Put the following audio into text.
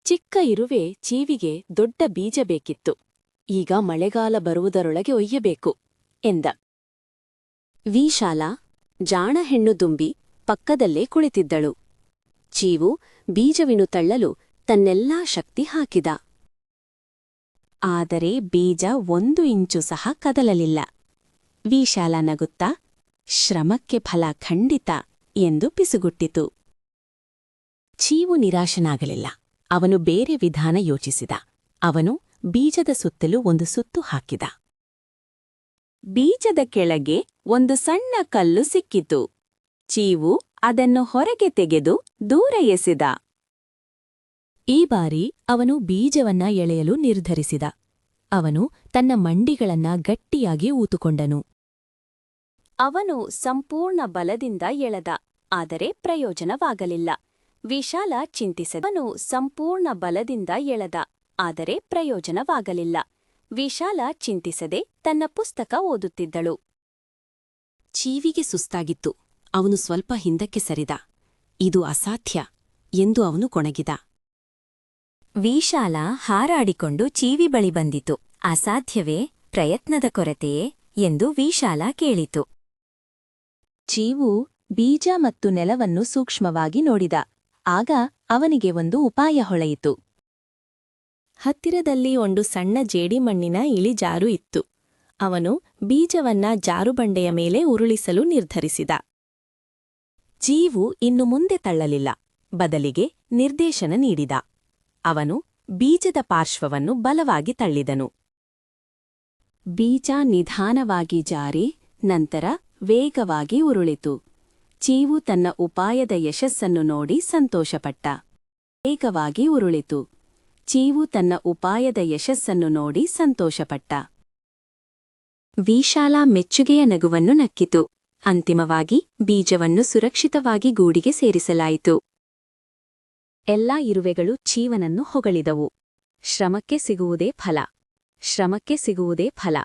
ಚಿಕ್ಕ ಇರುವೆ ಚೀವಿಗೆ ದೊಡ್ಡ ಬೀಜ ಬೇಕಿತ್ತು. ಈಗ ಮಳೆಗಾಲ ಬರುವುದರೊಳಗೆ ಒಯ್ಯಬೇಕು ಎಂದ. ವಿಶಾಲ ಜಾಣ ಹೆಣ್ಣು ದುಂಬಿ ಪಕ್ಕದಲ್ಲೇ ಕುಳಿತಿದ್ದಳು. ಚೀವು ಬೀಜವಿನು ತಳ್ಳಲು ತನ್ನೆಲ್ಲಾ ಶಕ್ತಿ ಹಾಕಿದ. ಆದರೆ ಬೀಜ 1 ಇಂಚು ಸಹ ಕದಲಲಿಲ್ಲ. ವಿಶಾಲ ನಗುತ್ತಾ ಶ್ರಮಕ್ಕೆ ಫಲ ಖಂಡಿತ ಎಂದು ಪಿಸುಗುಟ್ಟಿತು. ಚೀವು ನಿರಾಶನಾಗಲಿಲ್ಲ. ಅವನು ಬೇರೆ ವಿಧಾನ ಯೋಚಿಸಿದ. ಅವನು ಬೀಜದ ಸುತ್ತಲೂ ಒಂದು ಸುತ್ತು ಹಾಕಿದ. ಬೀಜದ ಕೆಳಗೆ ಒಂದು ಸಣ್ಣ ಕಲ್ಲು ಸಿಕ್ಕಿತು. ಚೀವು ಅದನ್ನು ಹೊರಗೆ ತೆಗೆದು ದೂರ ಎಸೆದ. ಈ ಬಾರಿ ಅವನು ಬೀಜವನ್ನ ಎಳೆಯಲು ನಿರ್ಧರಿಸಿದ. ಅವನು ತನ್ನ ಮಂಡಿಗಳನ್ನ ಗಟ್ಟಿಯಾಗಿ ಊತುಕೊಂಡನು. ಅವನು ಸಂಪೂರ್ಣ ಬಲದಿಂದ ಎಳೆದ, ಆದರೆ ಪ್ರಯೋಜನವಾಗಲಿಲ್ಲ. ವಿಶಾಲ ಚಿಂತಿಸಿದನು. ಸಂಪೂರ್ಣ ಬಲದಿಂದ ಎಳೆದ, ಆದರೆ ಪ್ರಯೋಜನವಾಗಲಿಲ್ಲ. ವಿಶಾಲ ಚಿಂತಿಸದೆ ತನ್ನ ಪುಸ್ತಕ ಓದುತ್ತಿದ್ದಳು. ಚೀವಿಗೆ ಸುಸ್ತಾಗಿತ್ತು. ಅವನು ಸ್ವಲ್ಪ ಹಿಂದಕ್ಕೆ ಸರಿದ. ಇದು ಅಸಾಧ್ಯ ಎಂದು ಅವನು ಕೊಣಗಿದ. ವಿಶಾಲ ಹಾರಾಡಿಕೊಂಡು ಚೀವಿ ಬಳಿ ಬಂದಿತು. ಅಸಾಧ್ಯವೇ, ಪ್ರಯತ್ನದ ಕೊರತೆಯೇ ಎಂದು ವಿಶಾಲ ಕೇಳಿತು. ಚೀವು ಬೀಜ ಮತ್ತು ನೆಲವನ್ನು ಸೂಕ್ಷ್ಮವಾಗಿ ನೋಡಿದ. ಆಗ ಅವನಿಗೆ ಒಂದು ಉಪಾಯ ಹೊಳೆಯಿತು. ಹತ್ತಿರದಲ್ಲಿ ಒಂದು ಸಣ್ಣ ಜೇಡಿಮಣ್ಣಿನ ಇಳಿಜಾರು ಇತ್ತು. ಅವನು ಬೀಜವನ್ನ ಜಾರುಬಂಡೆಯ ಮೇಲೆ ಉರುಳಿಸಲು ನಿರ್ಧರಿಸಿದ. ಚೀವು ಇನ್ನು ಮುಂದೆ ತಳ್ಳಲಿಲ್ಲ. ಬದಲಿಗೆ ನಿರ್ದೇಶನ ನೀಡಿದ. ಅವನು ಬೀಜದ ಪಾರ್ಶ್ವವನ್ನು ಬಲವಾಗಿ ತಳ್ಳಿದನು. ಬೀಜ ನಿಧಾನವಾಗಿ ಜಾರಿ ನಂತರ ವೇಗವಾಗಿ ಉರುಳಿತು. ಚೀವು ತನ್ನ ಉಪಾಯದ ಯಶಸ್ಸನ್ನು ನೋಡಿ ಸಂತೋಷಪಟ್ಟ. ವೇಗವಾಗಿ ಉರುಳಿತು. ಚೀವು ತನ್ನ ಉಪಾಯದ ಯಶಸ್ಸನ್ನು ನೋಡಿ ಸಂತೋಷಪಟ್ಟ. ವಿಶಾಲ ಮೆಚ್ಚುಗೆಯ ನಗುವನ್ನು ನಕ್ಕಿತು. ಅಂತಿಮವಾಗಿ ಬೀಜವನ್ನು ಸುರಕ್ಷಿತವಾಗಿ ಗೂಡಿಗೆ ಸೇರಿಸಲಾಯಿತು. ಎಲ್ಲಾ ಇರುವೆಗಳು ಚೀವನನ್ನು ಹೊಗಳಿದವು. ಶ್ರಮಕ್ಕೆ ಸಿಗುವುದೇ ಫಲ, ಶ್ರಮಕ್ಕೆ ಸಿಗುವುದೇ ಫಲ.